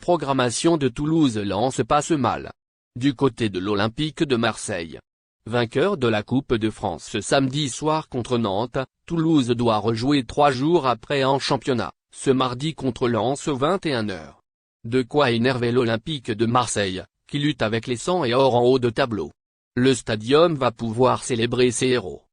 Programmation de Toulouse-Lens passe mal. Du côté de l'Olympique de Marseille. Vainqueur de la Coupe de France ce samedi soir contre Nantes, Toulouse doit rejouer 3 jours après en championnat, ce mardi contre Lens aux 21h. De quoi énerver l'Olympique de Marseille, qui lutte avec les 100 et or en haut de tableau. Le Stadium va pouvoir célébrer ses héros.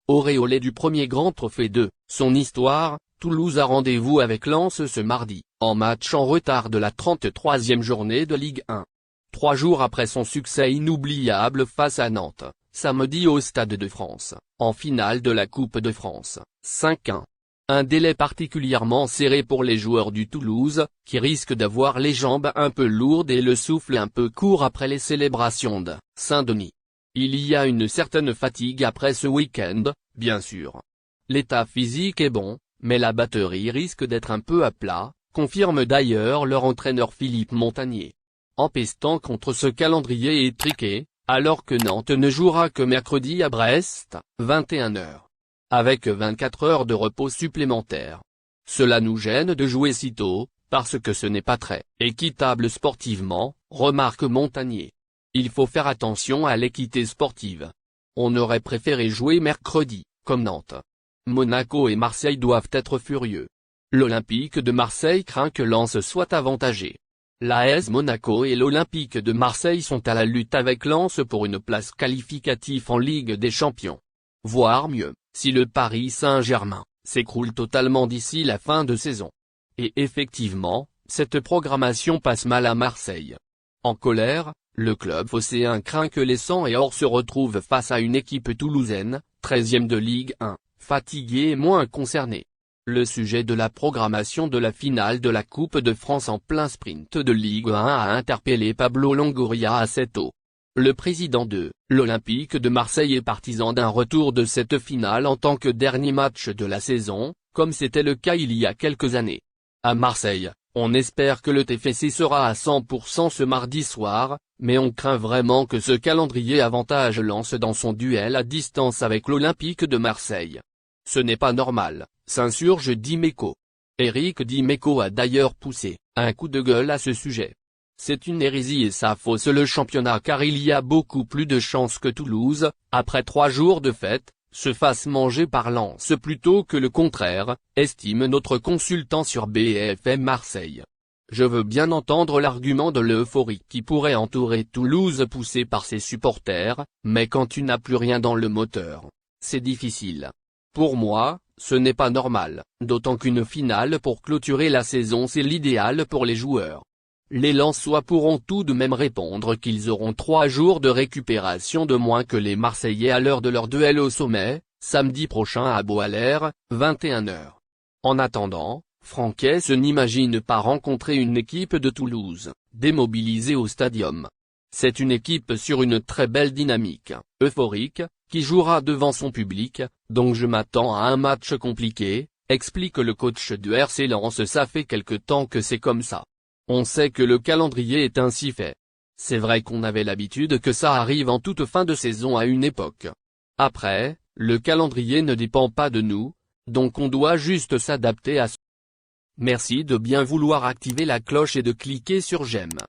Auréolé du premier grand trophée de son histoire, Toulouse a rendez-vous avec Lens ce mardi, en match en retard de la 33e journée de Ligue 1. 3 jours après son succès inoubliable face à Nantes, samedi au Stade de France, en finale de la Coupe de France, 5-1. Un délai particulièrement serré pour les joueurs du Toulouse, qui risquent d'avoir les jambes un peu lourdes et le souffle un peu court après les célébrations de Saint-Denis. Il y a une certaine fatigue après ce week-end, bien sûr. L'état physique est bon, mais la batterie risque d'être un peu à plat, confirme d'ailleurs leur entraîneur Philippe Montagnier. Empestant contre ce calendrier étriqué, alors que Nantes ne jouera que mercredi à Brest, 21h. Avec 24 heures de repos supplémentaires. Cela nous gêne de jouer si tôt, parce que ce n'est pas très équitable sportivement, remarque Montagnier. Il faut faire attention à l'équité sportive. On aurait préféré jouer mercredi, comme Nantes. Monaco et Marseille doivent être furieux. L'Olympique de Marseille craint que Lens soit avantagé. L'AS Monaco et l'Olympique de Marseille sont à la lutte avec Lens pour une place qualificative en Ligue des Champions. Voire mieux, si le Paris Saint-Germain s'écroule totalement d'ici la fin de saison. Et effectivement, cette programmation passe mal à Marseille. En colère, le club phocéen craint que les 100 et or se retrouvent face à une équipe toulousaine, 13e de Ligue 1, fatiguée et moins concernée. Le sujet de la programmation de la finale de la Coupe de France en plein sprint de Ligue 1 a interpellé Pablo Longoria assez tôt. Le président de l'Olympique de Marseille est partisan d'un retour de cette finale en tant que dernier match de la saison, comme c'était le cas il y a quelques années. À Marseille, on espère que le TFC sera à 100% ce mardi soir, mais on craint vraiment que ce calendrier avantage Lens dans son duel à distance avec l'Olympique de Marseille. Ce n'est pas normal, s'insurge Dimeco. Eric Dimeco a d'ailleurs poussé un coup de gueule à ce sujet. C'est une hérésie et ça fausse le championnat car il y a beaucoup plus de chances que Toulouse, après 3 jours de fête, se fasse manger par Lens plutôt que le contraire, estime notre consultant sur BFM Marseille. Je veux bien entendre l'argument de l'euphorie qui pourrait entourer Toulouse poussé par ses supporters, mais quand tu n'as plus rien dans le moteur, c'est difficile. Pour moi, ce n'est pas normal, d'autant qu'une finale pour clôturer la saison c'est l'idéal pour les joueurs. Les Lensois pourront tout de même répondre qu'ils auront 3 jours de récupération de moins que les Marseillais à l'heure de leur duel au sommet, samedi prochain à Beauhallère, 21h. En attendant, Franquès n'imagine pas rencontrer une équipe de Toulouse, démobilisée au Stadium. C'est une équipe sur une très belle dynamique, euphorique, qui jouera devant son public, donc je m'attends à un match compliqué, explique le coach du RC Lens. Ça fait quelque temps que c'est comme ça. On sait que le calendrier est ainsi fait. C'est vrai qu'on avait l'habitude que ça arrive en toute fin de saison à une époque. Après, le calendrier ne dépend pas de nous, donc on doit juste s'adapter à ça. Merci de bien vouloir activer la cloche et de cliquer sur j'aime.